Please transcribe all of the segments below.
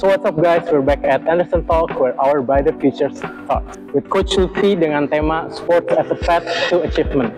So what's up guys, we're back at Anderson Talk where our brighter future starts with Coach Lutfi dengan tema Sports as a Path to Achievement.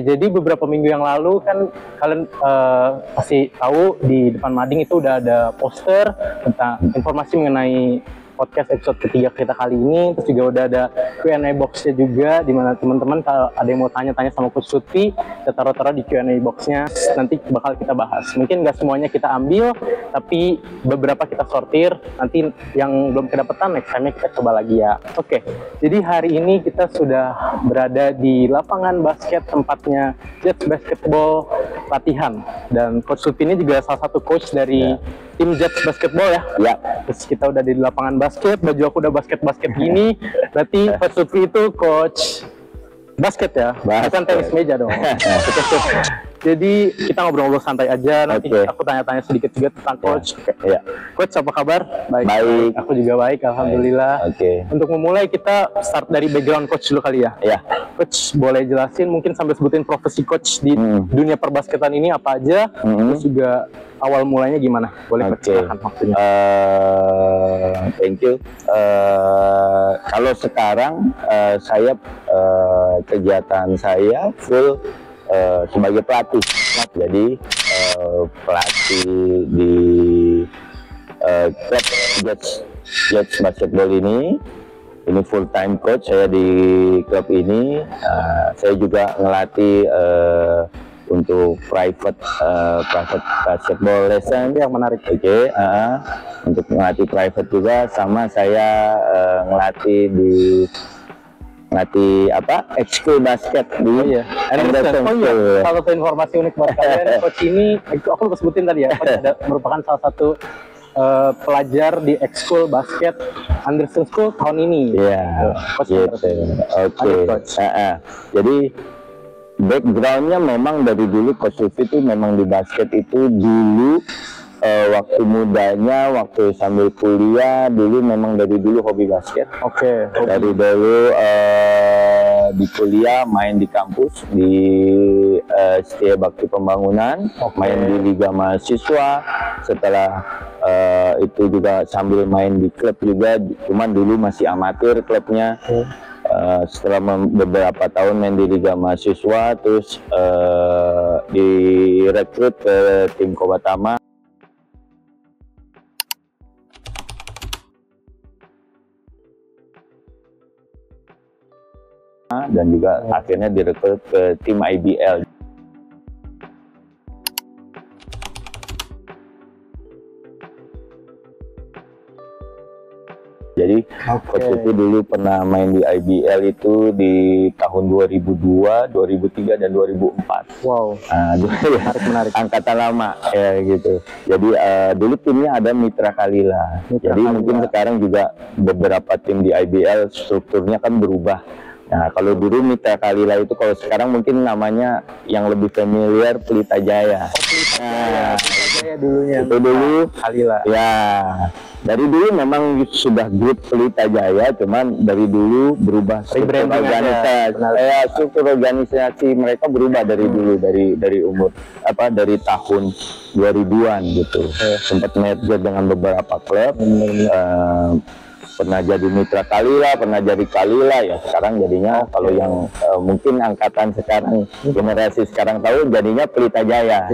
Jadi beberapa minggu yang lalu kan kalian pasti tahu di depan mading itu udah ada poster tentang informasi mengenai podcast episode ketiga kita kali ini. Terus juga udah ada Q&A box-nya juga, di mana teman-teman kalau ada yang mau tanya-tanya sama Coach Lutfi, kita taruh-taruh di Q&A box-nya, nanti bakal kita bahas. Mungkin nggak semuanya kita ambil, tapi beberapa kita sortir, nanti yang belum kedapetan next time-nya kita coba lagi ya. Oke, jadi hari ini kita sudah berada di lapangan basket tempatnya Jets Basketball latihan. Dan Coach Lutfi ini juga salah satu coach dari tim Jets Basketball ya. Ya. Terus kita udah di lapangan basket, baju aku udah basket gini. Berarti Coach Lutfi itu coach basket ya, bukan tenis meja dong. Jadi kita ngobrol-ngobrol santai aja, nanti aku tanya-tanya sedikit juga tentang Coach. Ya. Coach, apa kabar? Baik. Aku juga baik, alhamdulillah. Untuk memulai kita start dari background Coach dulu kali ya. Ya. Coach, boleh jelasin mungkin sambil sebutin profesi Coach di dunia perbasketan ini apa aja, terus juga awal mulanya gimana? Boleh ceritakan waktunya. Thank you. Kalau sekarang saya kegiatan saya full sebagai pelatih. Jadi pelatih di klub Jets Basketball ini full time coach saya di klub ini. Saya juga ngelatih untuk private basketball lesson yang menarik. Untuk ngelatih private juga, sama saya ngelatih ekskul basket di Anderson. Salah satu informasi unik buat kalian, Coach ini aku lupa sebutin tadi ya, Coach merupakan salah satu pelajar di ekskul basket Anderson School tahun ini. Jadi backgroundnya memang dari dulu Coach Lutfi itu memang di basket itu dulu. Waktu mudanya, waktu sambil kuliah dulu memang dari dulu hobi basket. Dari dulu di kuliah main di kampus di Setia Bakti Pembangunan, main di Liga Mahasiswa. Setelah itu juga sambil main di klub juga, cuman dulu masih amatir klubnya. Setelah beberapa tahun main di Liga Mahasiswa, terus direkrut ke tim Kobatama. Dan juga akhirnya direkrut ke tim IBL. Jadi Coach Lutfi dulu pernah main di IBL itu di tahun 2002, 2003 dan 2004. Wow. Menarik. Angkatan lama ya gitu. Jadi dulu timnya ada Mitra Kalila. Jadi mungkin sekarang juga beberapa tim di IBL strukturnya kan berubah. Nah, kalau dulu Mitra Kalila itu, kalau sekarang mungkin namanya yang lebih familiar Pelita Jaya. Dulunya. Itu dulu Kalila. Ya. Dari dulu memang sudah grup Pelita Jaya, cuman dari dulu berubah struktur organisasi mereka berubah dari dulu, dari umur dari tahun 2000-an gitu. Sempat merger dengan beberapa klub. Pernah jadi Mitra Kalila, pernah jadi Kalila, ya sekarang jadinya kalau yang mungkin angkatan sekarang, generasi sekarang tahu jadinya Pelita Jaya.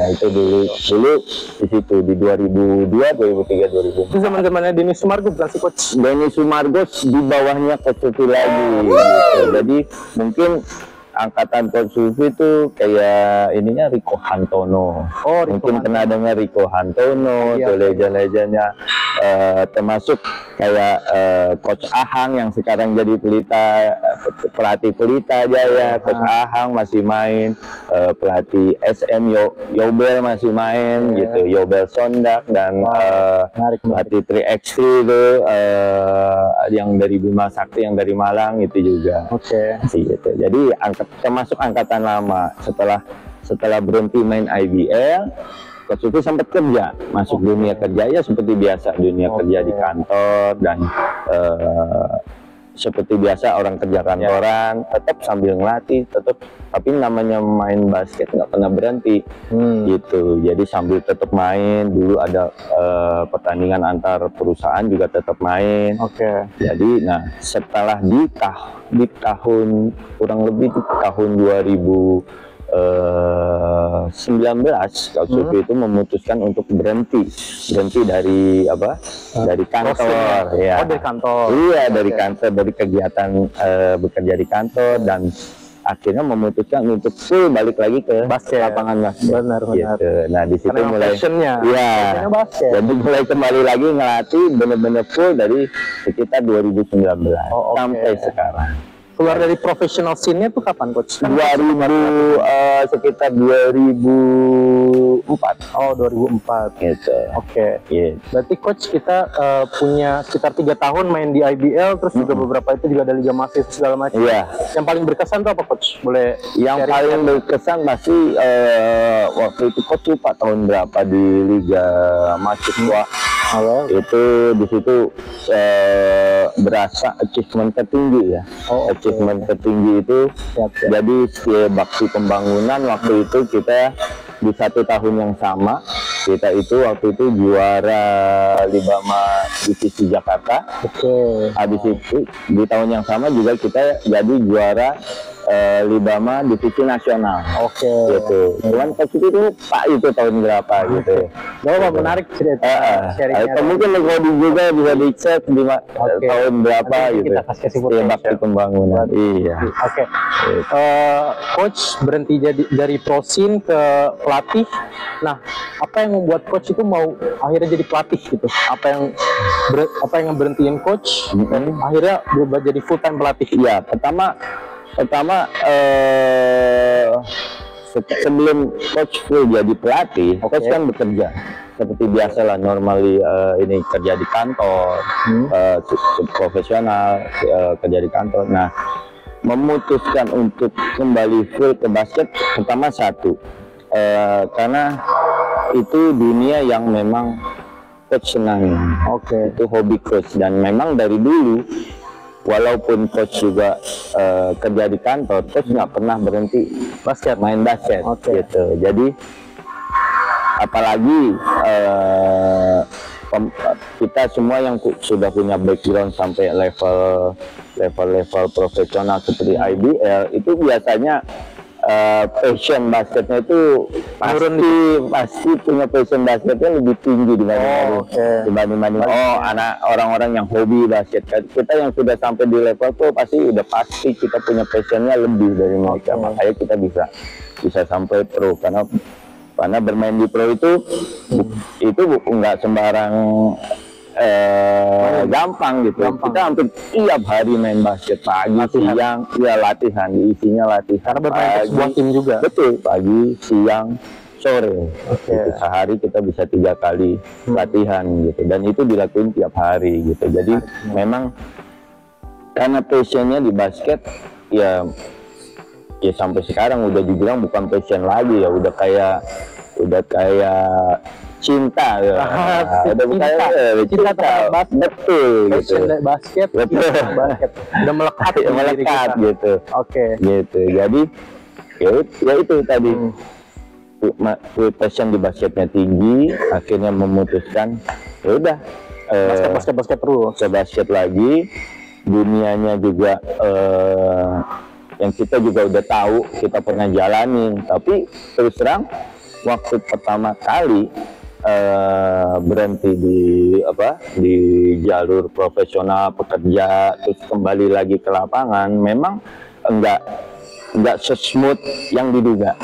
Itu dulu di situ di 2002, 2003, 2004. Itu zaman-zamannya Denny Sumargo bukan sih Coach? Denny Sumargo di bawahnya Coach Lutfi lagi. Gitu. Jadi mungkin angkatan Coach Lutfi itu kayak ininya Rico Hantono. Mungkin pernah dengar Rico Hantono, itu legend-legendnya. termasuk kayak Coach Ahang yang sekarang jadi pelatih Pelita Jaya. Coach Ahang masih main, pelatih SM Yobel masih main gitu, Yobel Sondak, dan pelatih 3x3 itu yang dari Bima Sakti yang dari Malang itu juga. Gitu. Jadi termasuk angkatan lama. Setelah berhenti main IBL, Coach itu sempat kerja, masuk dunia kerja ya seperti biasa, dunia kerja di kantor, dan seperti biasa orang kerja kantoran, tetap sambil ngelatih, tapi namanya main basket nggak pernah berhenti gitu. Jadi sambil tetap main, dulu ada pertandingan antar perusahaan juga tetap main. Jadi nah setelah di tahun kurang lebih di tahun 2019 Coach Sufi itu memutuskan untuk berhenti dari dari kantor ya. Dari kantor. Iya, dari kantor, dari kegiatan bekerja di kantor, dan akhirnya memutuskan untuk full balik lagi ke lapangan basket. Benar. Gitu. Nah di situ karena mulai basket. Jadi mulai kembali lagi ngelatih bener-bener full dari sekitar 2019 sampai sekarang. Keluar dari professional scene-nya tuh kapan, Coach? Sekitar 2004. 2004. Gitu. Berarti Coach kita punya sekitar 3 tahun main di IBL, terus juga beberapa itu juga ada Liga Mahasiswa segala macam. Yang paling berkesan tuh apa, Coach? Boleh yang paling berkesan masih waktu itu Coach lupa tahun berapa di Liga Mahasiswa. Itu di situ berasa achievement tertinggi ya. Achievement tertinggi itu jadi bakti pembangunan. Waktu itu kita di 1 tahun yang sama, kita itu waktu itu juara Libama divisi Jakarta. Habis itu di tahun yang sama juga kita jadi juara Libama divisi nasional. Gitu. Cuman pas itu Pak itu tahun berapa gitu. Menarik cerita. Mungkin Kodi juga bisa dicek di tahun berapa gitu. Kita kasih bakti pembangunan. Coach berhenti dari prosin ke pelatih. Nah, apa yang membuat Coach itu mau akhirnya jadi pelatih gitu? Apa yang berhentiin Coach dan akhirnya berubah jadi full time pelatih? Iya, pertama sebelum Coach full jadi pelatih, Coach kan bekerja seperti biasa lah, normally ini kerja di kantor, profesional, kerja di kantor. Nah, memutuskan untuk kembali full ke basket pertama karena itu dunia yang memang Coach senang. Itu hobi Coach, dan memang dari dulu walaupun Coach juga kerja di kantor, Coach nggak pernah berhenti main basket gitu. Jadi apalagi kita semua yang sudah punya background sampai level profesional seperti IBL, itu biasanya passion basketnya itu pasti punya passion basketnya lebih tinggi dibanding orang-orang yang hobi basket. Kita yang sudah sampai di level tuh pasti kita punya passionnya lebih dari mereka. Makanya kita bisa sampai pro, karena bermain di pro itu nggak sembarang gampang gitu. Kita hampir tiap hari main basket, pagi, siang, latihan, isinya latihan. Karena bermain sebuah tim juga. Betul, pagi, siang, sore. Gitu. Sehari kita bisa 3 kali latihan gitu, dan itu dilakuin tiap hari gitu. Jadi memang karena passionnya di basket ya sampai sekarang udah dibilang bukan passion lagi ya, udah kayak cinta ya. Udah bukan cinta basket. Betul gitu. Basket. Udah melekat gitu. Gitu. Jadi ya itu tadi passion di basketnya tinggi, akhirnya memutuskan ya udah basket terus. Basket lagi, dunianya juga yang kita juga udah tahu, kita pernah jalanin. Tapi terus terang waktu pertama kali berhenti di jalur profesional pekerja, terus kembali lagi ke lapangan, memang enggak sesmooth yang diduga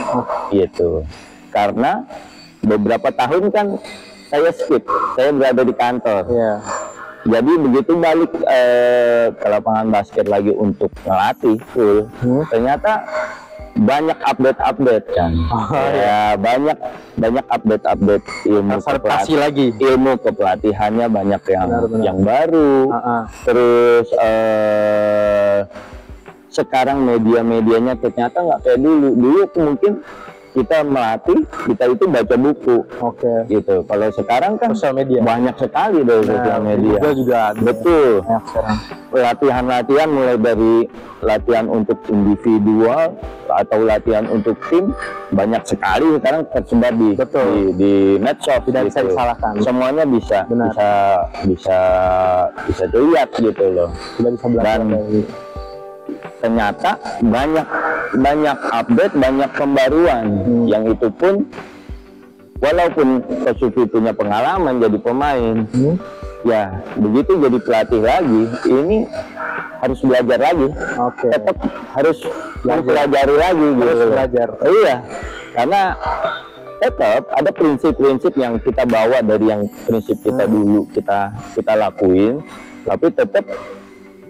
gitu. Karena beberapa tahun kan saya skip, saya berada di kantor. Iya. Jadi begitu balik ke lapangan basket lagi untuk ngelatih full, ternyata banyak update kan. Ya, banyak update ilmu Adaptasi lagi. ilmu kepelatihannya banyak Benar-benar. yang baru. Terus sekarang media-medianya ternyata nggak kayak dulu. Dulu mungkin kita melatih, kita itu baca buku. Oke. Gitu. Kalau sekarang kan Sosial media. banyak sekali dari sosial media. Juga ada. Betul. Banyak sekarang. Latihan-latihan mulai dari latihan untuk individual atau latihan untuk tim, banyak sekali sekarang tersebar di medsos. Tidak bisa disalahkan. Semuanya bisa Benar. bisa dilihat gitu loh. Tidak bisa belajar Dan dari ternyata banyak update, banyak pembaruan yang itu pun walaupun Coach Sufi punya pengalaman jadi pemain, ya begitu jadi pelatih lagi, ini harus belajar lagi. Oke. Tetap harus mempelajari lagi gitu. Harus belajar. Iya, karena tetap ada prinsip-prinsip yang kita bawa dari yang prinsip kita dulu kita lakuin, tapi tetap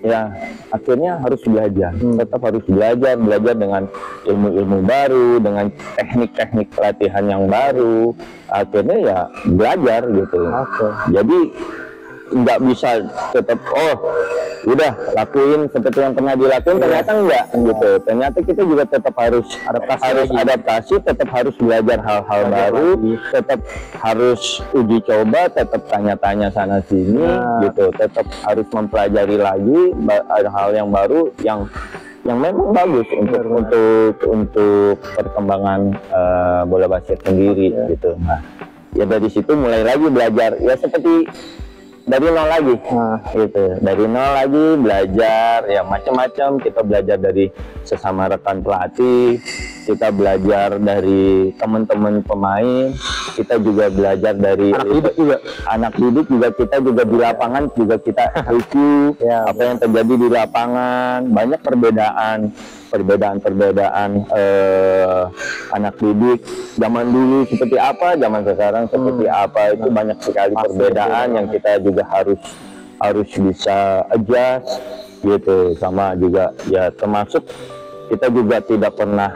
ya akhirnya harus belajar. Tetap harus belajar dengan ilmu-ilmu baru, dengan teknik-teknik pelatihan yang baru, akhirnya ya belajar gitu. Jadi nggak bisa tetap udah lakuin seperti yang pernah dilakuin, ternyata enggak gitu. Ternyata kita juga tetap harus adaptasi, tetap harus belajar hal-hal baru, tetap harus uji coba, tetap tanya-tanya sana sini gitu, tetap harus mempelajari lagi hal yang baru yang memang bagus untuk perkembangan bola basket sendiri gitu. Nah, ya dari situ mulai lagi belajar, ya seperti dari nol lagi, gitu. Dari nol lagi belajar, ya macam-macam. Kita belajar dari sesama rekan pelatih, kita belajar dari teman-teman pemain, kita juga belajar dari anak didik juga kita juga di lapangan juga kita review apa yang terjadi di lapangan. Banyak perbedaan anak didik zaman dulu seperti apa, zaman sekarang seperti apa, itu banyak sekali perbedaan yang kita juga harus bisa adjust gitu. Sama juga ya termasuk kita juga tidak pernah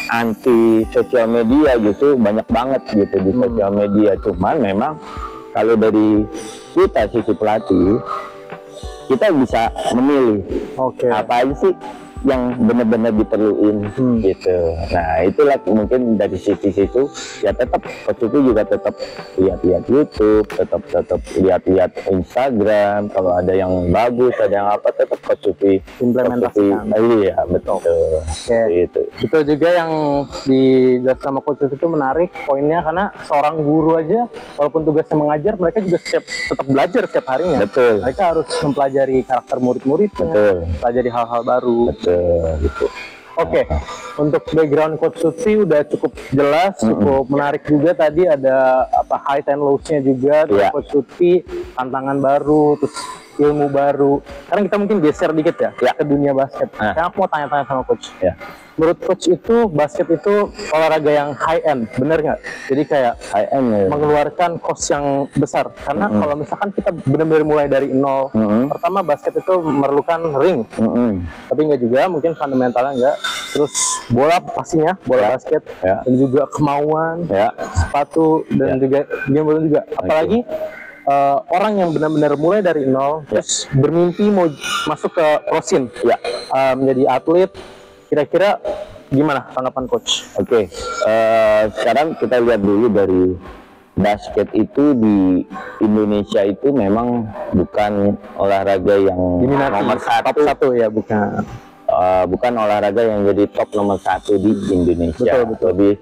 anti sosial media gitu, banyak banget gitu di sosial media. Cuman memang kalau dari kita sisi pelatih, kita bisa memilih apa aja sih yang benar-benar diperluin gitu. Nah itulah mungkin dari situ ya tetap Coach Sufi juga tetap lihat-lihat YouTube, tetap lihat-lihat Instagram, kalau ada yang bagus, ada yang apa, tetap Coach Sufi implementasikan. Iya betul. Gitu. Betul juga yang dijelaskan sama Coach Sufi itu menarik poinnya, karena seorang guru aja walaupun tugasnya mengajar, mereka juga tetap belajar setiap harinya. Betul. Mereka harus mempelajari karakter murid-muridnya, pelajari hal-hal baru. Gitu. Oke, untuk background Coach Sufi udah cukup jelas, cukup menarik juga. Tadi ada high and lows-nya juga, terus Coach Sufi, tantangan baru, terus ilmu baru. Sekarang kita mungkin geser dikit ya ke dunia basket. Sekarang aku mau tanya-tanya sama Coach. Menurut Coach itu basket itu olahraga yang high end, bener nggak? Jadi kayak high end mengeluarkan cost yang besar. Karena kalau misalkan kita benar-benar mulai dari nol, pertama basket itu memerlukan ring, tapi nggak juga, mungkin fundamentalnya nggak. Terus bola pastinya, bola basket, dan juga kemauan, sepatu, dan juga game juga. Apalagi orang yang benar-benar mulai dari nol, terus bermimpi mau masuk ke pro scene, menjadi atlet. Kira-kira gimana tanggapan Coach? Oke, sekarang kita lihat dulu dari basket itu di Indonesia itu memang bukan olahraga yang nomor satu ya, bukan. Bukan olahraga yang jadi top nomor satu di Indonesia. Betul. Lebih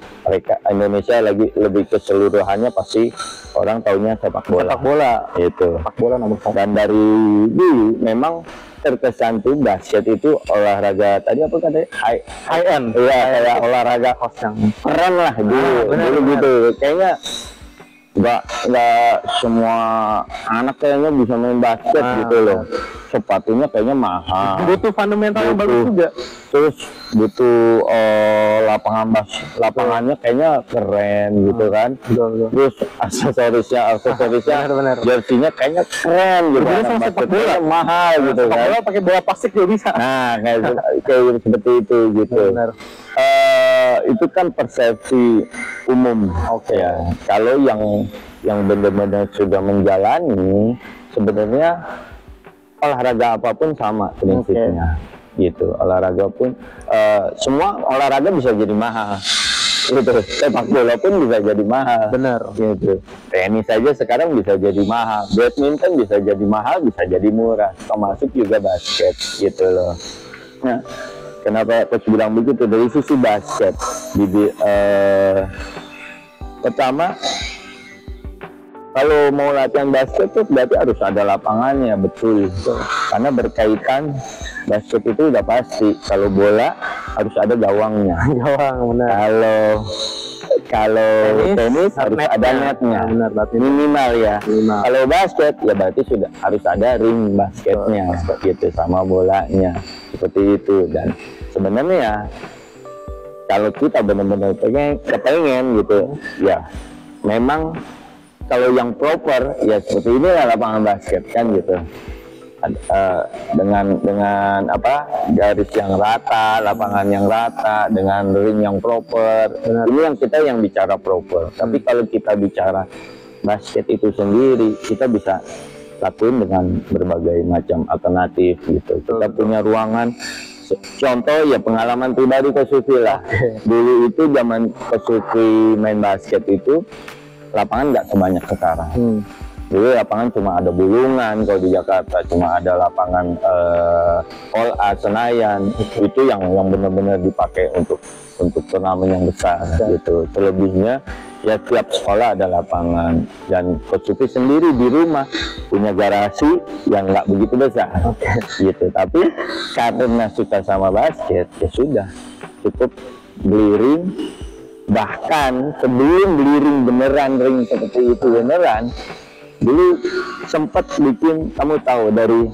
Indonesia lebih keseluruhannya pasti orang taunya sepak bola. Sepak bola nomor satu. Dan dari dulu memang terkesan tuh basket itu olahraga tadi apa katanya high end. Iya, kayak olahraga yang keren lah dulu gitu. Kayaknya nggak semua anak kayaknya bisa main basket gitu loh. sepatunya kayaknya mahal, butuh fundamental yang bagus juga, terus butuh lapangannya kayaknya keren gitu kan. Betul. Terus aksesorisnya Benar. jersinya kayaknya keren gitu. Berbeda sama sepak bola, mahal gitu sepak kan. bola pakai bola plastik juga bisa. Nah, kayak seperti itu gitu. Benar. Itu kan persepsi umum. Oke. Ya. Kalau yang benar-benar sudah menjalani, sebenarnya olahraga apapun sama prinsipnya. Gitu. Olahraga pun semua olahraga bisa jadi mahal. Gitu. Sepak bola pun bisa jadi mahal. Benar. Gitu. Tenis saja sekarang bisa jadi mahal. Badminton bisa jadi mahal, bisa jadi murah. Termasuk juga basket gitu loh. Nah, kenapa coach bilang begitu? Dari sisi basket, pertama kalau mau latihan basket tuh berarti harus ada lapangannya, betul. Karena berkaitan basket itu udah pasti. Kalau bola harus ada gawangnya. Gawang, benar. Kalau tenis harus ada netnya. Benar, minimal ya. Minimal. Kalau basket ya berarti sudah harus ada ring basketnya, gitu, sama bolanya, seperti itu. Dan sebenarnya kalau kita benar-benar kepengen gitu, ya memang kalau yang proper ya seperti ini lah lapangan basket kan gitu. Dengan garis yang rata, lapangan yang rata, dengan ring yang proper. Benar. Ini yang bicara proper. Tapi kalau kita bicara basket itu sendiri, kita bisa lakuin dengan berbagai macam alternatif gitu. Kita punya ruangan. Contoh ya pengalaman pribadi Coach Sufi lah. Dulu itu zaman Coach Sufi main basket itu lapangan nggak sebanyak sekarang. Dulu lapangan cuma ada Bulungan, kalau di Jakarta cuma ada lapangan All Art Senayan. Itu yang benar-benar dipakai untuk turnamen yang besar gitu. Selebihnya ya tiap sekolah ada lapangan. Dan Coach Sufi sendiri di rumah punya garasi yang nggak begitu besar gitu. Tapi karena suka sama basket ya sudah cukup beli ring. Bahkan sebelum beli ring beneran, ring seperti itu beneran, dulu sempat bikin, kamu tahu dari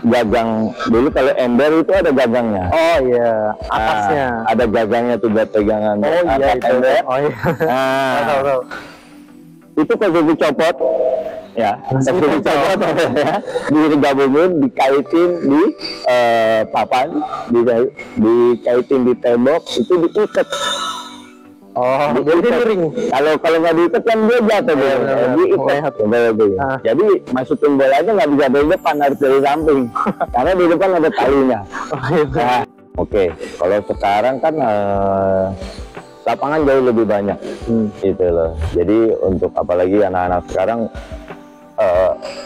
gagang, dulu kalau ember itu ada gagangnya. Oh iya, atasnya. Ada gagangnya tuh buat pegangan. Oh iya itu. Ember. Oh iya. Tahu. Itu kalau dicopot, ya, kalau dicopot ya, digabungin, dikaitin di papan, dikaitin di tembok, itu diikat. Oh, jadi ring. Kalau nggak diikat kan dia jatuh dia. Diikat. Jadi masukin bolanya nggak bisa dari depan, harus dari samping. Karena di depan ada talinya. Oke. Kalau sekarang kan lapangan jauh lebih banyak, gitu loh. Jadi untuk apalagi anak-anak sekarang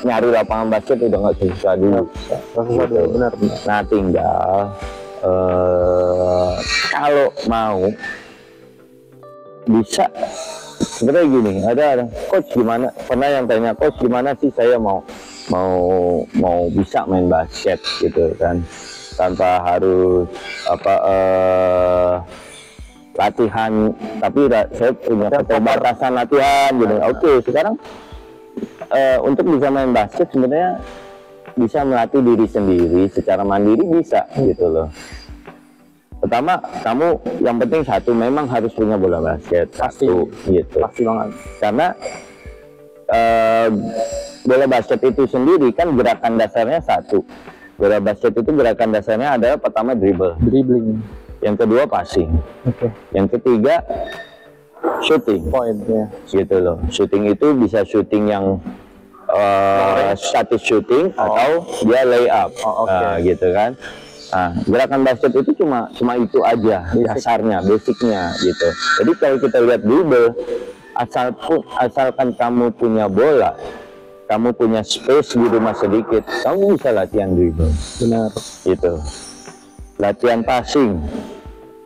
nyari lapangan basket udah nggak susah dulu. Gitu. Benar. Nah tinggal kalau mau bisa sebenarnya gini, ada coach gimana, pernah yang tanya coach gimana sih saya mau bisa main basket gitu kan, tanpa harus latihan, tapi saya punya keterbatasan latihan gitu. Oke, sekarang untuk bisa main basket sebenarnya bisa melatih diri sendiri secara mandiri, bisa gitu loh. Pertama, kamu yang penting satu, memang harus punya bola basket. Pasti, gitu. Pasti banget. Karena bola basket itu sendiri kan gerakan dasarnya satu. Bola basket itu gerakan dasarnya adalah pertama dribbling. Yang kedua passing. Yang ketiga shooting. Point ya. Gitu loh. Shooting itu bisa shooting yang static shooting atau dia lay up. Gitu kan. Nah, gerakan basket itu cuma itu aja dasarnya, basicnya gitu. Jadi kalau kita lihat dribble, asalkan kamu punya bola, kamu punya space di rumah sedikit, kamu bisa latihan dribble. Benar. Gitu. Latihan passing,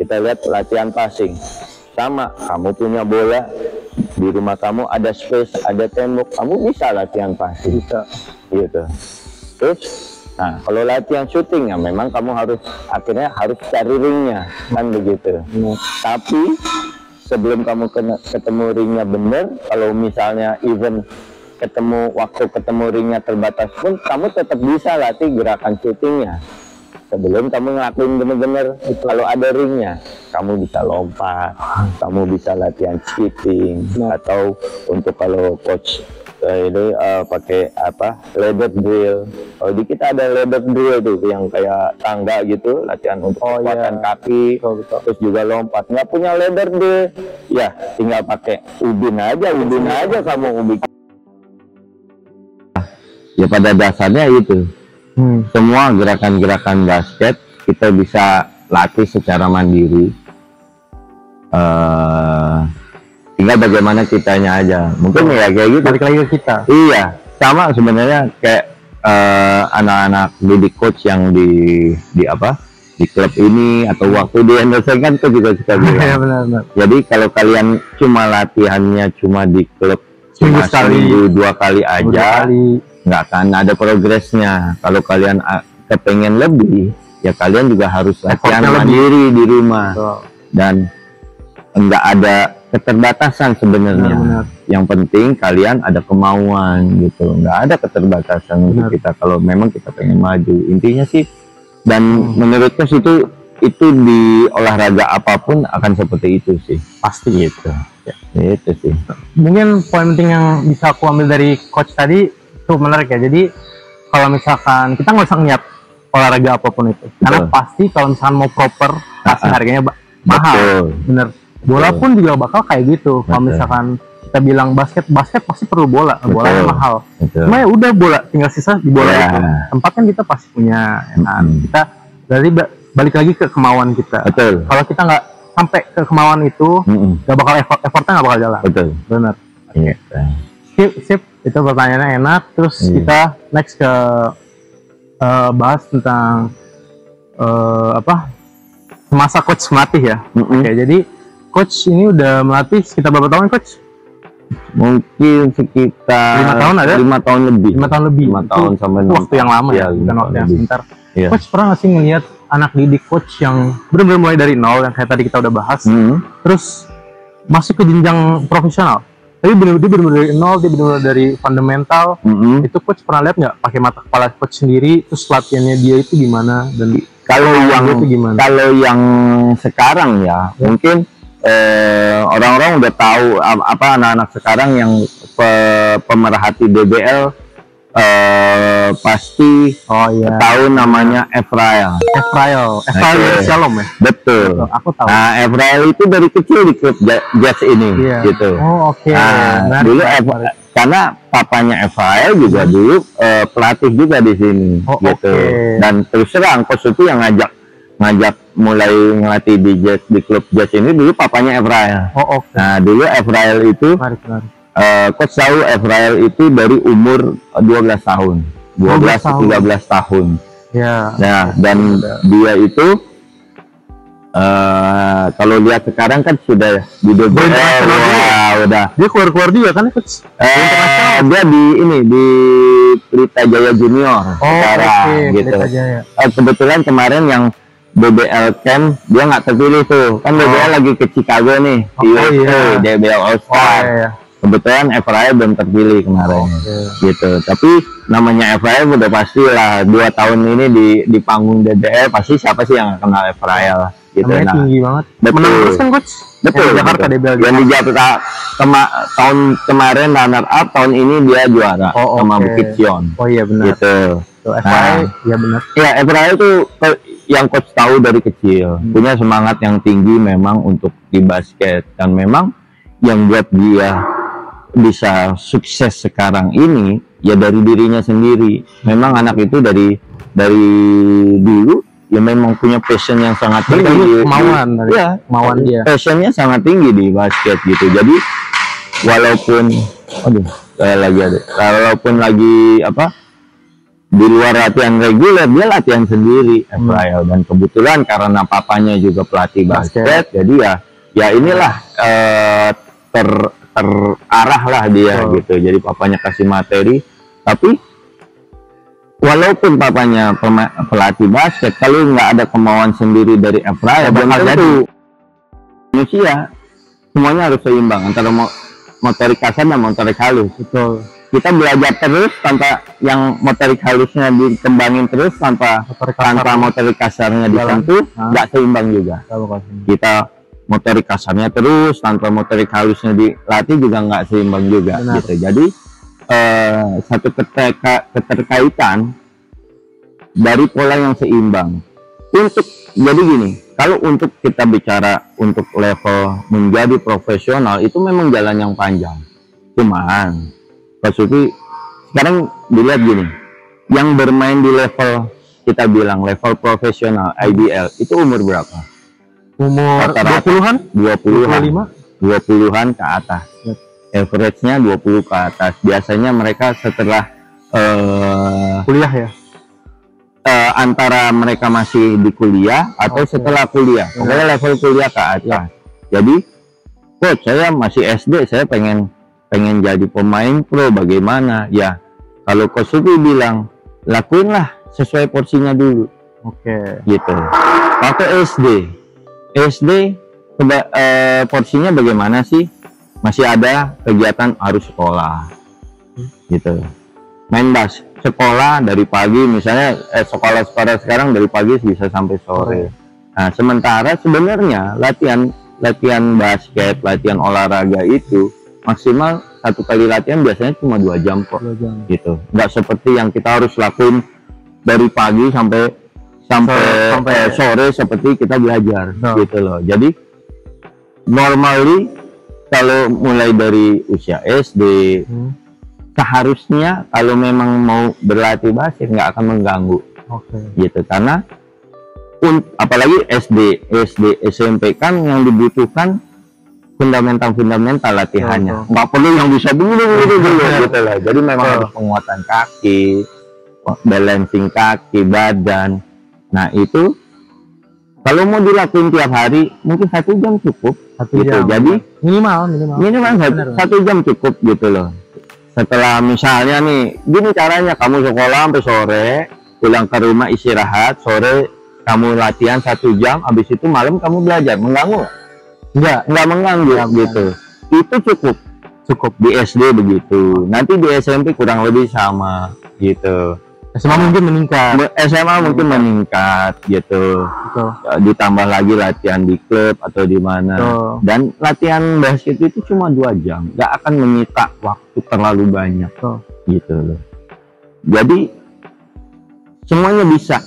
kita lihat latihan passing, sama. Kamu punya bola di rumah kamu, ada space, ada tembok, kamu bisa latihan passing. Bisa. Gitu. Terus nah, kalau latihan syuting ya memang kamu akhirnya harus cari ringnya, kan begitu. Tapi sebelum kamu ketemu ringnya bener, kalau misalnya event waktu ketemu ringnya terbatas pun kamu tetap bisa latih gerakan shootingnya. Sebelum kamu ngelakuin bener-bener kalau ada ringnya, kamu bisa lompat, kamu bisa latihan cheating, atau untuk kalau coach ini pakai ladder drill. Kalau di kita ada ladder drill tuh yang kayak tangga gitu, latihan untuk kekuatan kaki, terus juga lompat. Nggak punya ladder drill, ya tinggal pakai ubin aja kamu ubin. Ya pada dasarnya itu. Semua gerakan-gerakan basket kita bisa latih secara mandiri, tinggal bagaimana kitanya aja. Mungkin ya kayak gitu, balik lagi ke kita. Iya, sama sebenarnya kayak anak-anak didik coach yang di klub ini, atau waktu di Anderson kan itu juga suka bilang. Iya, benar. Jadi kalau kalian cuma latihannya cuma di klub cuma seminggu 2 kali aja, nggak akan ada progresnya. Kalau kalian kepengen lebih, ya kalian juga harus latihan mandiri di rumah. Dan nggak ada keterbatasan sebenarnya. Yang penting kalian ada kemauan gitu. Nggak ada keterbatasan untuk kita kalau memang kita pengen maju. Intinya sih, dan menurut coach itu di olahraga apapun akan seperti itu sih. Pasti gitu. Ya, itu sih. Mungkin poin penting yang bisa aku ambil dari coach tadi itu menarik ya. Jadi kalau misalkan kita nggak usah ngeliat olahraga apapun itu, karena pasti kalau misalkan mau proper pasti harganya mahal. Bener. Bola pun juga bakal kayak gitu. Kalau misalkan kita bilang basket pasti perlu bola, bolanya mahal. Cuma ya udah bola, tinggal sisa di bola itu. Tempat kan kita pasti punya. Kita dari balik lagi ke kemauan kita. Kalau kita nggak sampai ke kemauan itu, nggak bakal effortnya nggak bakal jalan. Bener. Sip. Itu pertanyaannya enak. Terus kita next ke bahas tentang semasa coach melatih ya. Oke, jadi coach ini udah melatih sekitar berapa tahun, coach? Mungkin sekitar 5 tahun ada? 5 tahun lebih. 5 tahun lebih. 5 tahun sampai waktu yang lama ya, bukan waktu yang sebentar. Coach pernah nggak sih ngelihat anak didik coach yang benar-benar mulai dari nol, yang kayak tadi kita udah bahas, terus masuk ke jenjang profesional? Tapi dia benar-benar dari nol, dia benar-benar dari fundamental. Itu coach pernah lihat nggak pakai mata kepala coach sendiri, terus latihannya dia itu gimana? Dan kalau yang sekarang ya, mungkin orang-orang udah tahu anak-anak sekarang yang pemerhati DBL pasti tahu namanya Efrael Shalom ya. Betul. Aku tahu. Nah, Efrael itu dari kecil di klub Jazz ini gitu. Nah, dulu karena papanya Efrael juga dulu pelatih juga di sini gitu. Dan terus terang coach itu yang ngajak mulai ngelatih di klub Jazz ini dulu papanya Efrael. Nah, dulu Efrael itu coach tahu Efrael itu dari umur 12 tahun, 13 tahun. Nah, dan dia itu kalau lihat sekarang kan sudah di DBL, udah. Dia keluar juga kan, coach? Dia di Pelita Jaya Junior sekarang gitu. Kebetulan kemarin yang DBL Camp dia nggak terpilih tuh, kan DBL lagi ke Chicago nih, DBL All Star. Kebetulan Efrael belum terpilih kemarin, gitu. Tapi namanya Efrael udah pasti lah, 2 tahun ini di panggung DBL pasti siapa sih yang kenal Efrael, gitu. Namanya tinggi banget. Menang terus kan, coach? Betul. Jakarta DBL. Yang di Jakarta tahun kemarin runner up, tahun ini dia juara sama Bukit Sion. Benar. Gitu. Efrael, ya benar. Ya, Efrael itu yang coach tahu dari kecil, punya semangat yang tinggi memang untuk di basket, dan memang yang buat dia bisa sukses sekarang ini ya dari dirinya sendiri. Memang anak itu dari dulu ya memang punya passion yang sangat tinggi. Kemauan dia. Passionnya sangat tinggi di basket gitu. Jadi walaupun lagi di luar latihan reguler, dia latihan sendiri Efrael. Dan kebetulan karena papanya juga pelatih basket, jadi ya inilah terarah lah dia gitu. Jadi papanya kasih materi, tapi walaupun papanya pelatih basket, kalau nggak ada kemauan sendiri dari Efrael, belum tentu. Manusia semuanya harus seimbang antara motorik kasar dan motorik halus. kita belajar terus tanpa yang motorik halusnya dikembangin terus tanpa motorik kasarnya disentuh, nggak seimbang juga. Kita motorik kasarnya terus tanpa motorik halusnya dilatih juga nggak seimbang juga. Gitu. Jadi satu keterkaitan dari pola yang seimbang. Jadi gini, kalau untuk kita bicara untuk level menjadi profesional itu memang jalan yang panjang. Cuman Pak Sufi sekarang dilihat gini, yang bermain di level kita bilang level profesional IBL itu umur berapa? Umur 20-an? 20-an ke atas. Average-nya 20 ke atas. Biasanya mereka setelah kuliah ya? Antara mereka masih di kuliah atau setelah kuliah. Pokoknya level kuliah ke atas. Jadi, coach saya masih SD, saya pengen jadi pemain pro, bagaimana ya? Kalau Coach Sufi bilang lakuinlah sesuai porsinya dulu. Gitu. Waktu SD porsinya bagaimana sih? Masih ada kegiatan harus sekolah, gitu. Main sekolah dari pagi, misalnya sekolah sekarang dari pagi bisa sampai sore. Nah, sementara sebenarnya latihan basket, latihan olahraga itu maksimal satu kali latihan biasanya cuma 2 jam kok, gitu. Nggak seperti yang kita harus lakuin dari pagi sampai sore seperti kita belajar, gitu loh. Jadi normally kalau mulai dari usia SD seharusnya kalau memang mau berlatih basket nggak akan mengganggu, gitu. Karena apalagi SD, SMP kan yang dibutuhkan fundamental latihannya, nggak perlu yang bisa dulu gitu lah. Jadi memang harus penguatan kaki, balancing kaki, badan. Nah itu kalau mau dilakuin tiap hari mungkin 1 jam cukup, gitu. Jadi minimal 1 jam cukup, gitu loh. Setelah misalnya nih, gini caranya, kamu sekolah sampai sore, pulang ke rumah istirahat, sore kamu latihan 1 jam, habis itu malam kamu belajar, mengganggu nggak mengganggu, gitu. Itu cukup di SD begitu. Nanti di SMP kurang lebih sama, gitu. SMA mungkin meningkat, gitu. Ditambah lagi latihan di klub atau di mana. Dan latihan basket itu cuma 2 jam, nggak akan menyita waktu terlalu banyak, gitu loh. Jadi semuanya bisa,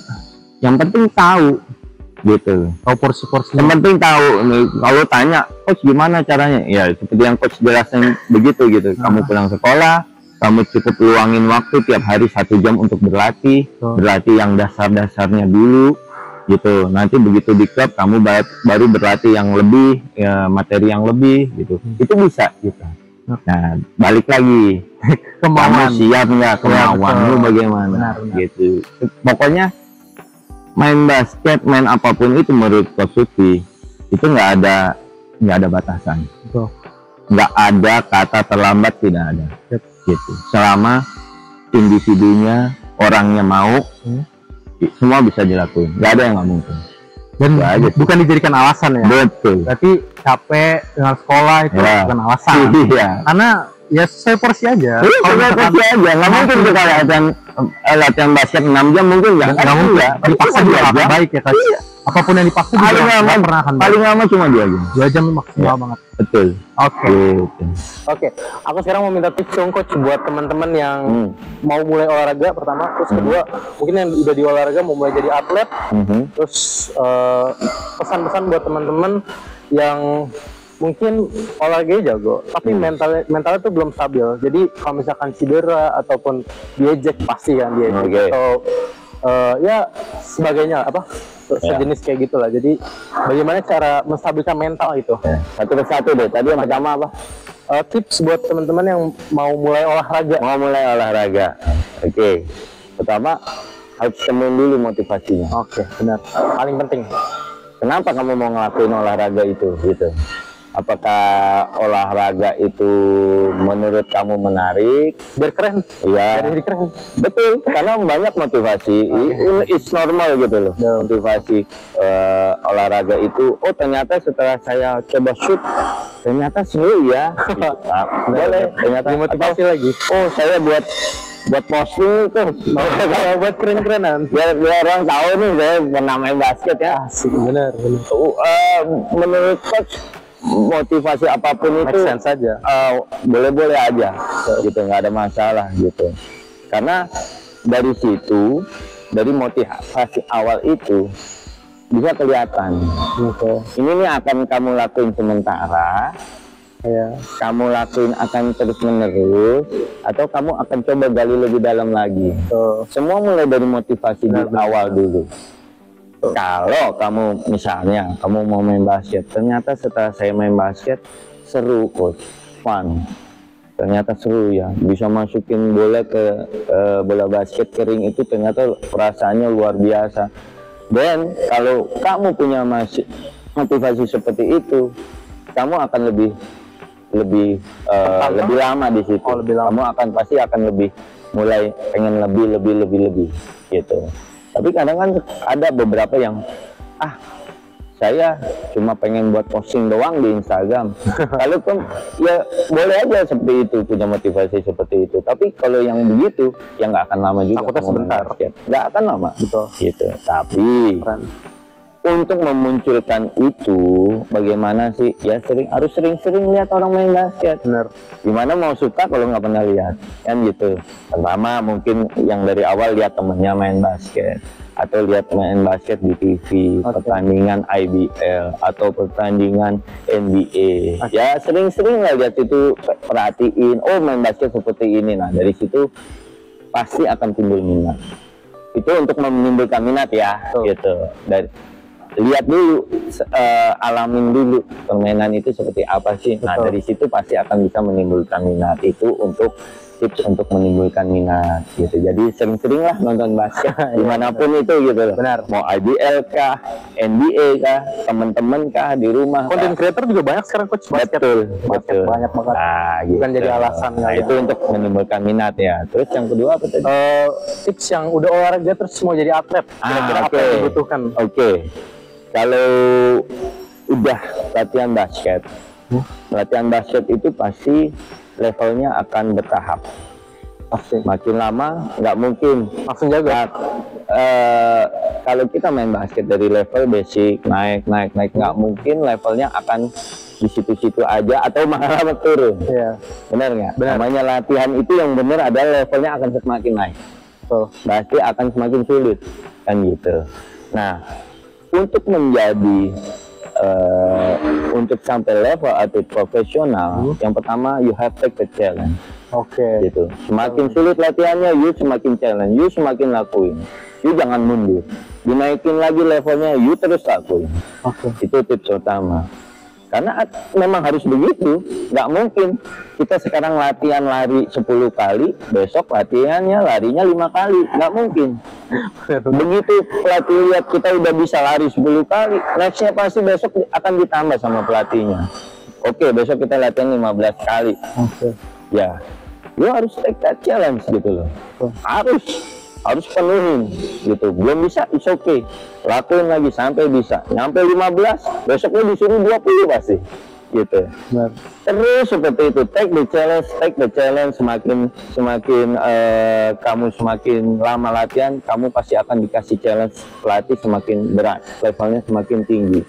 yang penting tahu, gitu. Tahu porsi-porsi. Yang penting tahu nih, kalau tanya coach gimana caranya, ya seperti yang coach jelasin begitu, gitu. Kamu pulang sekolah, kamu cukup luangin waktu tiap hari 1 jam untuk berlatih yang dasar-dasarnya dulu, gitu. Nanti begitu di klub kamu baru berlatih yang lebih, ya, materi yang lebih, gitu. Itu bisa, gitu. Nah, balik lagi kamu siap nggak, kemauanmu bagaimana, gitu. Pokoknya main basket, main apapun itu menurut Coach Sufi itu nggak ada batasan, nggak ada kata terlambat, tidak ada, gitu. Selama individunya, orangnya mau, semua bisa dilakuin, nggak ada yang nggak mungkin. Dan bukan dijadikan alasan ya. Betul. Berarti capek dengan sekolah itu bukan alasan. Karena ya sesuai porsi aja. Sesuai porsi aja. Nggak mungkin kita latihan basket 6 jam mungkin nggak mungkin. Dipaksa juga baik ya kan. Apapun yang dipaksa juga nggak pernah akan. Paling lama cuma 2 jam. 2 jam maksimal banget. Betul. Oke. Aku sekarang mau minta tips dong coach buat teman-teman yang mau mulai olahraga pertama, terus kedua mungkin yang udah di olahraga mau mulai jadi atlet, terus pesan-pesan buat teman-teman yang mungkin olahraganya jago tapi mentalnya tuh belum stabil. Jadi kalau misalkan cedera ataupun diejek pasti kan diejek atau ya sebagainya sejenis kayak gitulah. Jadi bagaimana cara menstabilkan mental itu? Satu persatu deh. Tadi yang pertama apa? Tips buat teman-teman yang mau mulai olahraga. Oke. Pertama harus temuin dulu motivasinya. Oke, benar. Paling penting. Kenapa kamu mau ngelakuin olahraga itu, gitu? apakah olahraga itu menurut kamu menarik? Biar keren. Iya. Biar keren. Betul, karena banyak motivasi. It's normal gitu loh. Motivasi olahraga itu. Oh ternyata setelah saya coba shoot, ternyata seru ya. Gitu. Nah, boleh. Ternyata motivasi lagi. Oh saya buat posting itu, buat keren-kerenan. Biar orang tahu nih saya pernah main basket ya. Asik, benar. Menurut coach, motivasi apapun itu saja. Boleh-boleh aja, gitu, nggak ada masalah gitu. Karena dari situ, dari motivasi awal itu bisa kelihatan. Ini nih akan kamu lakuin sementara. Ya. Kamu lakuin akan terus menerus atau kamu akan coba gali lebih dalam lagi. Semua mulai dari motivasi di awal dulu. Kalau kamu misalnya kamu mau main basket, ternyata setelah saya main basket seru coach, fun, ternyata seru ya, bisa masukin bola ke bola basket kering itu ternyata perasaannya luar biasa. Dan kalau kamu punya motivasi seperti itu, kamu akan lebih lama di situ. Kamu pasti akan lebih mulai pengen lebih gitu. Tapi kadang kan ada beberapa yang saya cuma pengen buat posting doang di Instagram. Kalau ya boleh aja seperti itu, punya motivasi seperti itu. Tapi kalau yang begitu ya nggak akan lama juga. Takutnya sebentar, nggak akan lama. Betul. Gitu. Tapi untuk memunculkan itu, bagaimana sih? Ya harus sering-sering lihat orang main basket. Benar. Gimana mau suka kalau nggak pernah lihat, kan gitu. Pertama mungkin yang dari awal lihat temennya main basket, atau lihat main basket di TV, pertandingan IBL atau pertandingan NBA. Ya sering-sering lah lihat itu, perhatiin. Oh main basket seperti ini. Nah dari situ pasti akan timbul minat. Itu untuk menimbulkan minat ya, gitu. Lihat dulu, alamin dulu permainan itu seperti apa sih. Nah dari situ pasti akan bisa menimbulkan minat. Itu untuk tips untuk menimbulkan minat gitu. Jadi sering-sering lah nonton basket dimanapun itu gitu loh. Benar. Mau IBL kah, NBA kah, teman-teman kah, di rumah. Content creator juga banyak sekarang coach basket. Betul. Banyak banget. Nah, gitu. Bukan jadi alasan. Nah itu untuk menimbulkan minat ya. Terus yang kedua apa tadi? Tips yang udah olahraga terus mau jadi atlet. Kira-kira apa yang dibutuhkan? Kalau udah latihan basket, latihan basket itu pasti levelnya akan bertahap. Makin lama nggak mungkin langsung jaga. Kalau kita main basket dari level basic naik, nggak mungkin levelnya akan di situ-situ aja atau malah turun. Iya. Benar nggak? Namanya latihan itu yang benar adalah levelnya akan semakin naik. Pasti akan semakin sulit, kan gitu. Nah, untuk menjadi untuk sampai level atlet profesional, yang pertama you have to take the challenge. Gitu. Semakin sulit latihannya, you semakin challenge, you semakin lakuin. You jangan mundur. Dinaikin lagi levelnya, you terus lakuin. Itu tips utama. Karena memang harus begitu, nggak mungkin kita sekarang latihan lari 10 kali, besok latihannya larinya 5 kali, nggak mungkin. Begitu pelatih lihat kita udah bisa lari 10 kali, nextnya pasti besok akan ditambah sama pelatihnya. Besok kita latihan 15 kali. Ya, lu harus take that challenge gitu loh. Harus penuhin gitu. Belum bisa, it's okay. Lakuin lagi sampai bisa. Nyampe 15, besoknya disuruh 20 pasti. Gitu. Terus seperti itu, take the challenge. Semakin kamu semakin lama latihan, kamu pasti akan dikasih challenge pelatih semakin berat, levelnya semakin tinggi.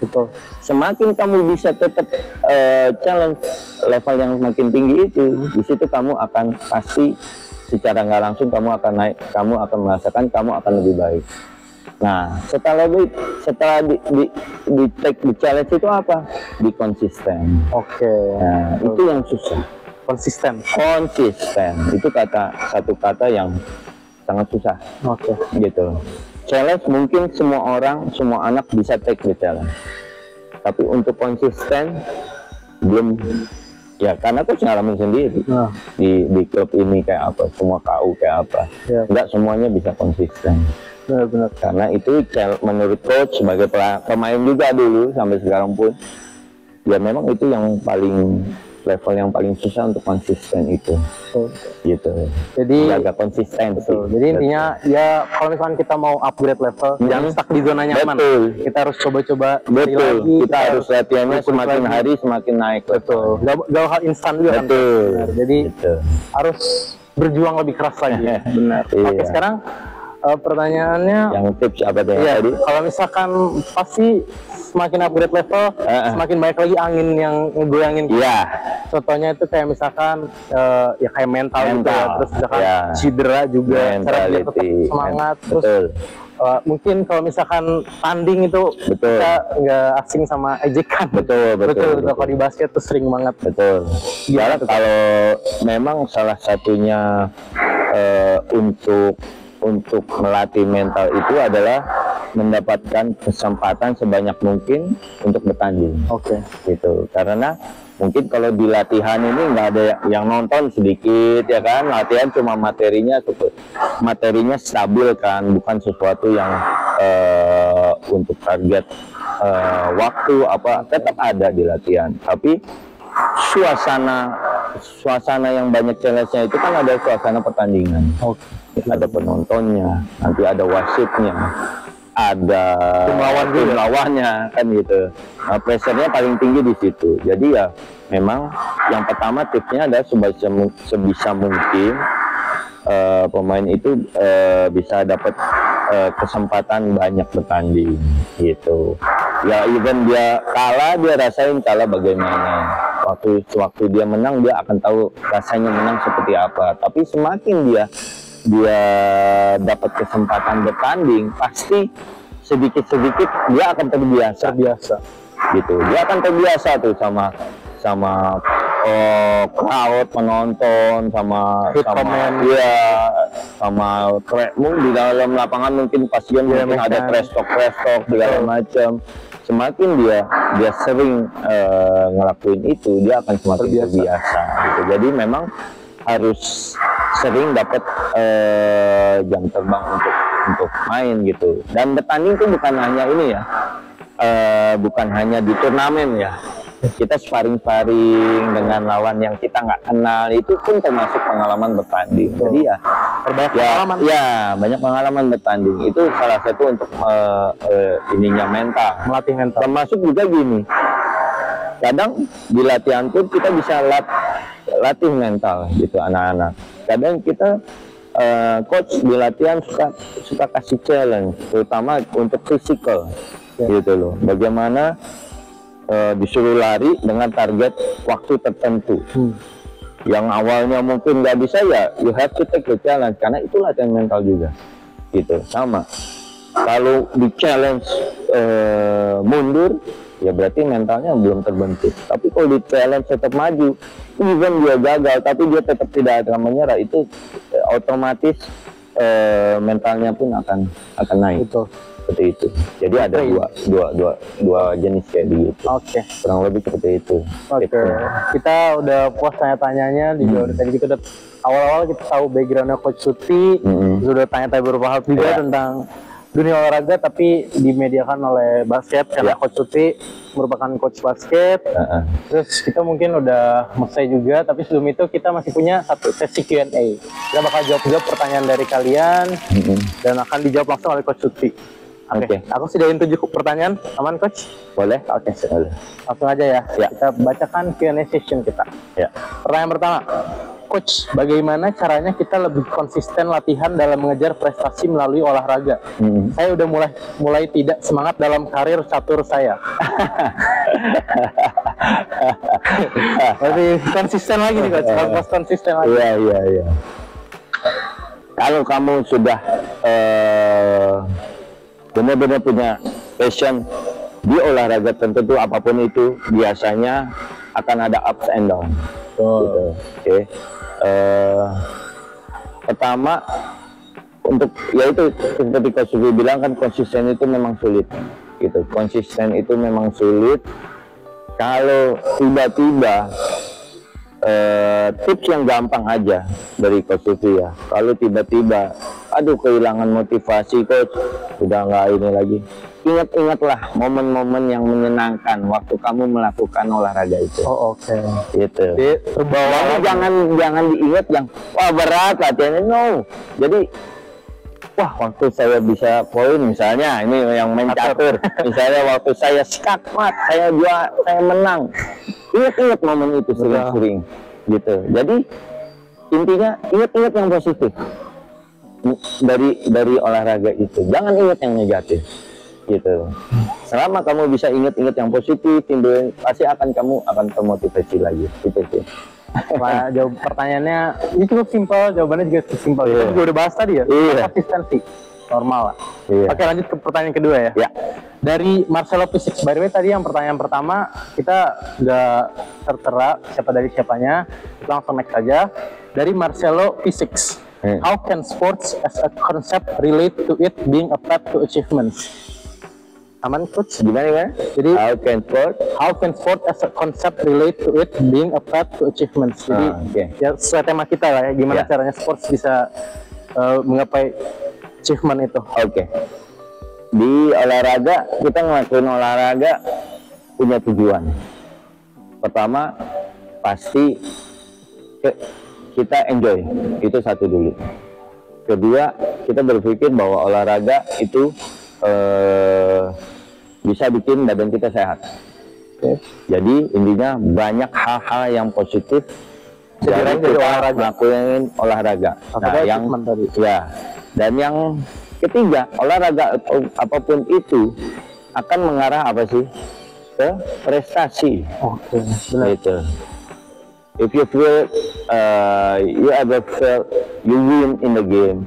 Semakin kamu bisa tetap challenge level yang semakin tinggi itu, di situ kamu akan pasti secara nggak langsung kamu akan naik, kamu akan merasakan kamu akan lebih baik. Nah, setelah di take the challenge itu apa? Di konsisten. Nah, itu yang susah. Konsisten. Itu satu kata yang sangat susah. Gitu. Challenge mungkin semua orang, semua anak bisa take the challenge. Tapi untuk konsisten belum. Ya karena aku ngalamin sendiri di klub ini kayak apa, semua KU kayak apa, nggak semuanya bisa konsisten. Benar. Karena itu menurut coach sebagai pemain juga dulu sampai sekarang pun ya memang itu yang paling level yang paling susah untuk konsisten itu. Gitu. Jadi jaga konsisten. Jadi intinya ya kalau misalkan kita mau upgrade level, jangan stuck di zona nyaman. Betul. Kita harus coba-coba lagi. Kita harus latihannya semakin hari semakin naik. Betul. Gak hal instan juga kan. Jadi harus berjuang lebih keras lagi. Benar. Oke, sekarang pertanyaannya yang tips apa tuh tadi? Kalau misalkan pasti semakin upgrade level, semakin banyak lagi angin yang ngegoyangin. Iya. Contohnya itu kayak misalkan ya kayak mental gitu ya, terus misalkan cedera juga, cara biar tetap semangat. Terus mungkin kalau misalkan tanding itu kita nggak asing sama ejekan. Betul. Kalau di basket tuh sering banget. Betul. Ya, kalau memang salah satunya untuk melatih mental itu adalah mendapatkan kesempatan sebanyak mungkin untuk bertanding. Gitu. Karena mungkin kalau di latihan ini nggak ada yang nonton sedikit ya kan, latihan cuma materinya stabil kan, bukan sesuatu yang untuk target waktu apa tetap ada di latihan, tapi suasana yang banyak challenge-nya itu kan ada suasana pertandingan. Ada penontonnya, nanti ada wasitnya, ada tim lawannya kan gitu. Nah, pressure-nya paling tinggi di situ. Jadi ya memang yang pertama tipsnya adalah sebisa mungkin pemain itu bisa dapat kesempatan banyak bertanding gitu. Ya even dia kalah, dia rasain kalah bagaimana. Waktu dia menang, dia akan tahu rasanya menang seperti apa. Tapi semakin dia dapat kesempatan bertanding, pasti sedikit-sedikit dia akan terbiasa gitu. Dia akan terbiasa tuh sama crowd, penonton, sama di dalam lapangan mungkin pasien mungkin ada trash talk segala macam. Semakin dia sering ngelakuin itu, dia akan semakin terbiasa gitu. Jadi memang harus sering dapat jam terbang untuk main gitu. Dan bertanding itu bukan hanya ini ya, bukan hanya di turnamen ya. Kita sparring dengan lawan yang kita nggak kenal, itu pun termasuk pengalaman bertanding. Jadi ya banyak pengalaman bertanding. Itu salah satu untuk ininya mental, melatih mental. Termasuk juga gini, kadang di latihan pun kita bisa latih mental gitu anak-anak. Kadang kita coach di latihan suka kasih challenge, terutama untuk fisikal gitu loh. Bagaimana disuruh lari dengan target waktu tertentu. Yang awalnya mungkin nggak bisa, ya you have to take the challenge, karena itu latihan mental juga gitu. Sama kalau di challenge mundur, ya berarti mentalnya belum terbentuk. Tapi kalau di challenge tetap maju, even dia gagal tapi dia tetap tidak akan menyerah, itu otomatis mentalnya pun akan naik. Seperti itu. Jadi ada dua jenis kayak begitu. Kurang lebih seperti itu. Kita udah puas tanya-tanyanya di tadi kita udah awal-awal kita tahu backgroundnya Coach Suti, sudah tanya-tanya beberapa hal juga tentang dunia olahraga, tapi dimediakan oleh basket karena Coach Suti merupakan coach basket. Terus kita mungkin udah selesai juga, tapi sebelum itu kita masih punya satu sesi Q&A. Kita bakal jawab pertanyaan dari kalian dan akan dijawab langsung oleh Coach Suti. Aku sediain 7 pertanyaan, aman Coach? Boleh? Boleh. Langsung aja ya. Kita bacakan Q&A session kita. Pertanyaan pertama, Coach, bagaimana caranya kita lebih konsisten latihan dalam mengejar prestasi melalui olahraga? Saya udah mulai tidak semangat dalam karir catur saya. Lebih konsisten lagi nih Coach, harus konsisten lagi. Iya. Kalau kamu sudah benar-benar punya passion di olahraga tertentu apapun itu, biasanya akan ada ups and down. Gitu. Pertama, untuk yaitu seperti Coach Sufi bilang kan, konsisten itu memang sulit. Gitu. Konsisten itu memang sulit. Kalau tiba-tiba tips yang gampang aja dari Coach Sufi ya. Kalau tiba-tiba aduh kehilangan motivasi coach, udah nggak ini lagi, ingat-ingatlah momen-momen yang menyenangkan waktu kamu melakukan olahraga itu. Oh, oke. Gitu. Terbawa. Jangan diingat yang wah berat latihannya, no. Jadi wah waktu saya bisa poin misalnya, ini yang main catur, misalnya waktu saya skakmat, saya menang. Ingat-ingat momen itu sering-sering gitu. Jadi intinya ingat-ingat yang positif dari olahraga itu, jangan ingat yang negatif gitu. Selama kamu bisa ingat-ingat yang positif, timbul pasti kamu akan termotivasi lagi gitu sih. Nah, pertanyaannya ini cukup simpel, jawabannya juga cukup simpel. Kita juga udah bahas tadi ya. Konsistensi normal lah. Oke, lanjut ke pertanyaan kedua ya. Dari Marcelo Physics. By the way, tadi yang pertanyaan pertama kita nggak tertera siapa dari siapanya, kita langsung next saja. Dari Marcelo Physics. How can sports as a concept relate to it being a path to achievements? Aman coach? Gimana? Jadi how can sport as a concept relate to it being a path to achievements? Jadi ya sesuai tema kita lah ya, gimana caranya sports bisa menggapai achievement itu. Di olahraga, kita ngelakuin olahraga punya tujuan. Pertama pasti kita enjoy, itu satu dulu. Kedua, kita berpikir bahwa olahraga itu bisa bikin badan kita sehat. Jadi intinya banyak hal-hal yang positif dari kita ngelakuin olahraga. Dan yang ketiga, olahraga apapun itu akan mengarah apa sih? Ke prestasi. Benar itu. If you feel you ever felt you win in the game,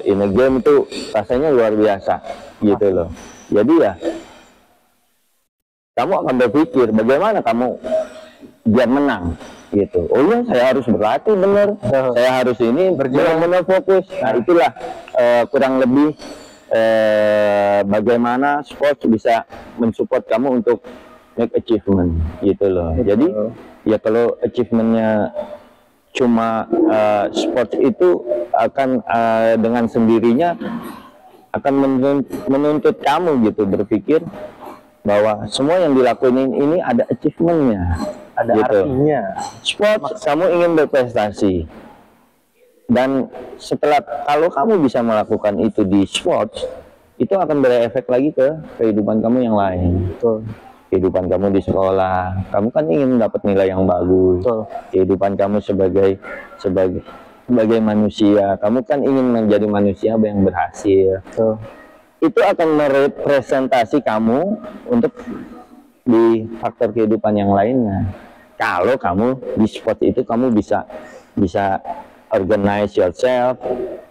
in a game itu rasanya luar biasa gitu loh. Jadi ya kamu akan berpikir bagaimana kamu biar menang gitu. Oh iya, saya harus berlatih bener, saya harus ini benar-benar fokus. Nah itulah kurang lebih bagaimana sport bisa mensupport kamu untuk make achievement gitu loh. Jadi ya kalau achievementnya cuma sport itu akan dengan sendirinya akan menuntut kamu gitu berpikir bahwa semua yang dilakuin ini ada achievementnya, ada gitu. Artinya Sport kamu ingin berprestasi, dan kalau kamu bisa melakukan itu di sport, itu akan berefek lagi ke kehidupan kamu yang lain. Kehidupan kamu di sekolah, kamu kan ingin dapat nilai yang bagus. Kehidupan kamu sebagai manusia, kamu kan ingin menjadi manusia yang berhasil. Itu akan merepresentasi kamu untuk di faktor kehidupan yang lainnya. Kalau kamu di sport itu kamu bisa organize yourself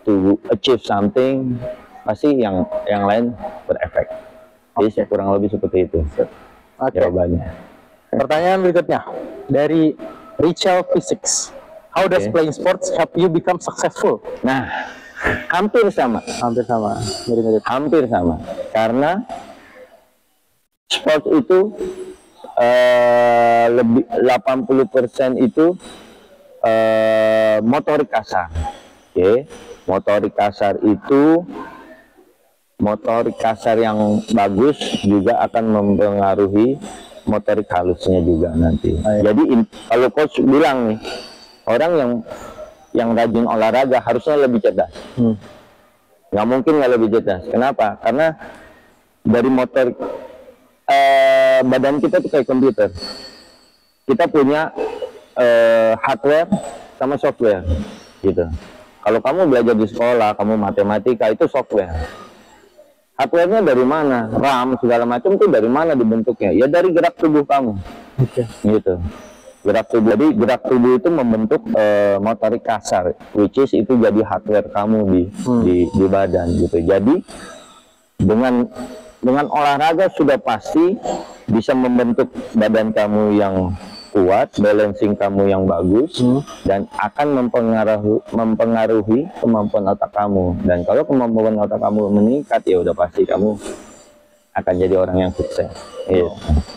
to achieve something, pasti yang lain berefek. Jadi kurang lebih seperti itu. Jawabannya. Pertanyaan berikutnya dari Rachel Physics. How does playing sports help you become successful? Nah, hampir sama. Mirip-mirip. Hampir sama. Karena sport itu lebih 80% itu motorik kasar. Motorik kasar yang bagus juga akan mempengaruhi motorik halusnya juga nanti. Jadi kalau coach bilang nih, orang yang rajin olahraga harusnya lebih cerdas. Nggak mungkin nggak lebih cerdas. Kenapa? Karena dari motorik badan kita tuh kayak komputer. Kita punya hardware sama software gitu. Kalau kamu belajar di sekolah, kamu matematika, itu software. Hardware-nya dari mana? RAM segala macam itu dari mana dibentuknya? Ya dari gerak tubuh kamu. Gitu. Gerak tubuh. Jadi gerak tubuh itu membentuk motorik kasar, which is itu jadi hardware kamu di badan gitu. Jadi dengan olahraga sudah pasti bisa membentuk badan kamu yang kuat, balancing kamu yang bagus, dan akan mempengaruhi kemampuan otak kamu. Dan kalau kemampuan otak kamu meningkat, ya udah pasti kamu akan jadi orang yang sukses. Gitu.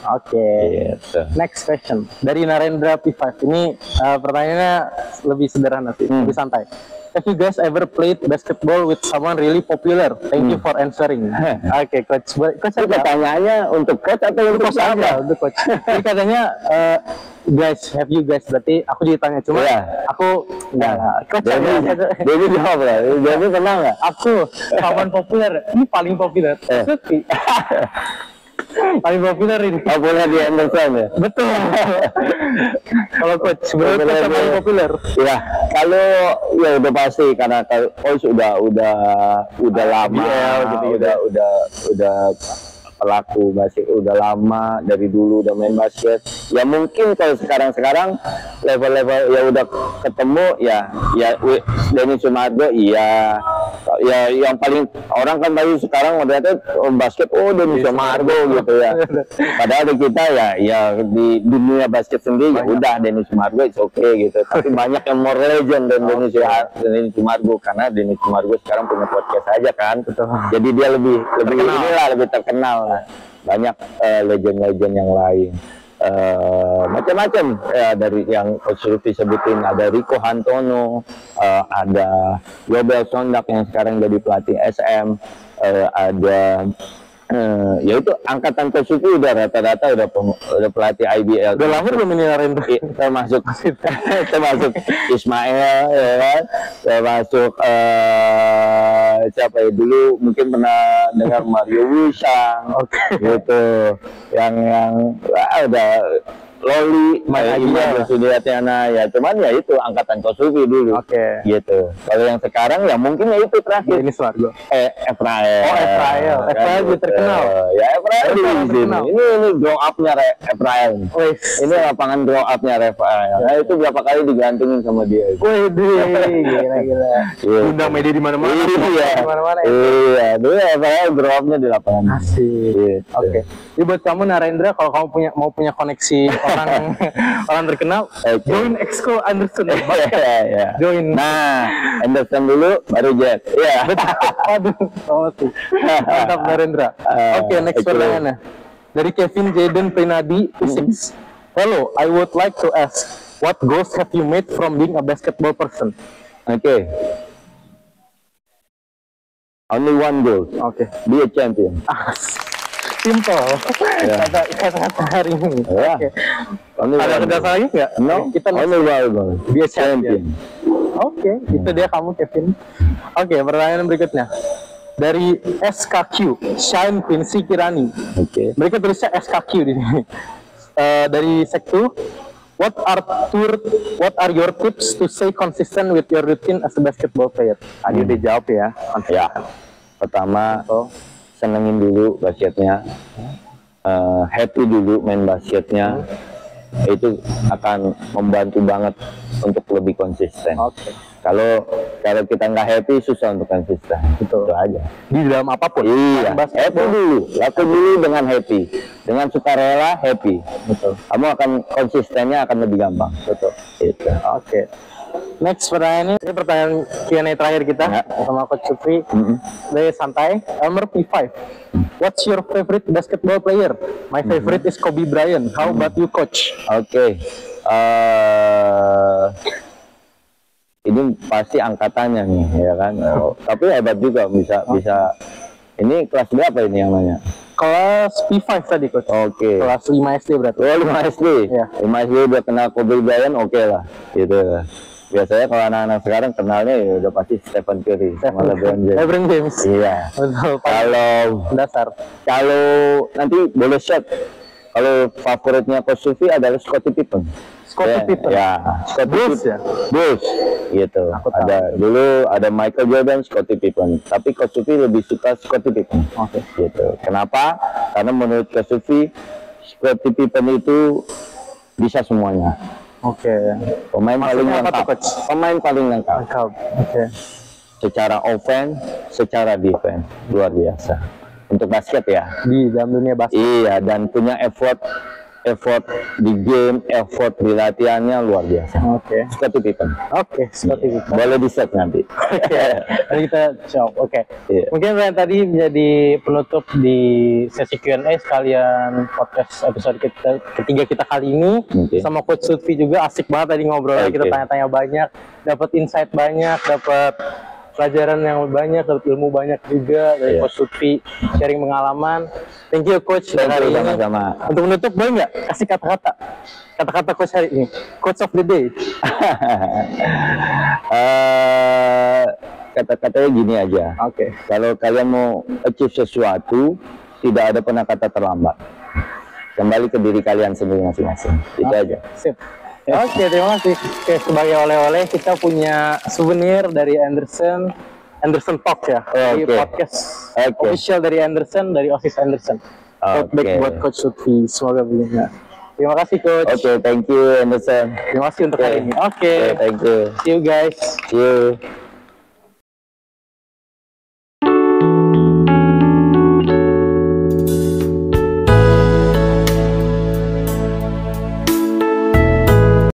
Oke. Gitu. Next question dari Narendra P5. Ini pertanyaannya lebih sederhana sih, lebih santai. Have you guys ever played basketball with someone really popular? Thank you for answering. Oke, coach. Coach Itu pertanyaannya untuk coach atau untuk coach aja, siapa? untuk coach. Jadi katanya guys, have you guys, berarti aku ditanya cuma aku enggak lah. Coach aja. Jadi jawab lah. Jadi kenal nggak? Aku kawan populer, ini paling populer. Paling populer ini. Populer di Anderson ya? Betul. Kalau coach, sebenarnya coach paling populer. Ya, kalau ya udah pasti karena coach udah lama, gitu, udah pelaku basket, udah lama dari dulu udah main basket. Ya mungkin kalau sekarang level-level ya udah ketemu ya Denny Sumargo ya yang paling orang kan baru sekarang ternyata basket Denny Sumargo gitu ya. Padahal di kita ya di dunia basket sendiri ya udah Denny Sumargo it's okay gitu. Tapi banyak yang more legend dan Denny Sumargo karena Denny Sumargo sekarang punya podcast aja kan. Jadi dia lebih terkenal. Banyak legend-legend yang lain. Macam-macam dari yang Coach Lutfi sebutin, ada Rico Hantono, ada Yobel Sondak yang sekarang jadi pelatih SM, ada yaitu angkatan Coach Lutfi udah rata-rata udah pelatih IBL. Udah lahir belum ini Narendra? Termasuk Ismail, ya kan? Termasuk siapa ya dulu mungkin pernah dengar Mario Wusang, gitu, yang udah Loli, Imam Sudiatiana ya, cuman ya itu angkatan Kosufi dulu, gitu. Kalau yang sekarang ya mungkin ya itu terakhir. Ini Suargo. Efrael. Efrael lebih terkenal. Ya Efrael di sini. Ini grow up-nya Efrael. Ini lapangan grow up-nya Efrael. Nah itu berapa kali digantungin sama dia. Gila. Undang media di mana-mana. Iya, dulu Efrael grow up-nya di lapangan. Asik. Oke. Jadi buat kamu Narendra, kalau kamu mau punya koneksi orang terkenal, join Exco Anderson. Join. Nah, Anderson dulu baru Jet. Iya. Aduh, mantap Narendra. Oke, next pertanyaannya dari Kevin Jaden Prinadi Physics. Hello, I would like to ask, what goals have you made from being a basketball person? Only one goal. Be a champion. Simple. Kata hari ini. Ada dasar lagi nggak? No. Kita only one goal. Be a champion. Itu dia kamu Kevin. Pertanyaan berikutnya dari SKQ Shine Quincy Kirani. Mereka tulisnya SKQ di sini. Dari Sektu. What are your tips to stay consistent with your routine as a basketball player? Tadi udah jawab ya. Pertama senengin dulu basketnya, happy dulu main basketnya, itu akan membantu banget untuk lebih konsisten. Kalau kita nggak happy susah untuk konsisten. Itu aja. Di dalam apapun. Iya. Happy dulu, lakukan dulu dengan happy, dengan sukarela happy. Kamu akan konsistennya akan lebih gampang. Itu. Next pertanyaan ini pertanyaan Q&A terakhir kita sama Coach Lutfi. Dari santai, nomor P5. What's your favorite basketball player? My favorite is Kobe Bryant. How about you, Coach? Ini pasti angkatannya nih, ya kan? Tapi hebat juga bisa. Ini kelas berapa ini yang nanya? Kelas P5 tadi, Coach. Kelas 5 SD berarti. 5 SD. 5 SD udah kenal Kobe Bryant, lah. Gitu. Biasanya kalau anak-anak sekarang kenalnya ya udah pasti Stephen Curry sama LeBron James. Iya. Kalau dasar. Kalau nanti boleh shot. Kalau favoritnya Coach Lutfi adalah Scottie Pippen. Bulls gitu. Dulu ada Michael Jordan, Scottie Pippen. Tapi Coach Lutfi lebih suka Scottie Pippen. Gitu. Kenapa? Karena menurut Coach Lutfi Scottie Pippen itu bisa semuanya. Pemain paling lengkap. Secara offense, secara defense luar biasa. Untuk basket ya. Di dalam dunia basket. Iya, dan punya effort effort di game, effort di latihannya luar biasa. Oke. Scottie Pippen. Oke, seperti itu. Boleh di set nanti. Oke, nanti kita jawab. Oke. Iya. Mungkin Brian tadi menjadi penutup di sesi Q&A sekalian podcast episode ketiga kita kali ini. Oke. Sama Coach Lutfi juga asik banget tadi ngobrolnya. Oke. Kita tanya-tanya banyak, dapat insight banyak, dapat pelajaran yang banyak, dapat ilmu banyak juga dari Coach Lutfi, sharing pengalaman. Thank you Coach hari ini. Sama-sama. Untuk menutup boleh nggak kasih kata-kata Coach hari ini, Coach of the Day? Kata-katanya gini aja. Oke. Kalau kalian mau achieve sesuatu, tidak ada pernah kata terlambat. Kembali ke diri kalian sendiri masing-masing. Itu aja. Sip. Oke, terima kasih. Oke, sebagai oleh-oleh kita punya souvenir dari Anderson Talk ya. Di podcast official dari Anderson, dari OSIS Anderson. Tote bag buat Coach Lutfi. Semoga belinya. Terima kasih Coach. Oke, thank you Anderson. Terima kasih untuk hari ini. Oke. Thank you. See you guys. See you.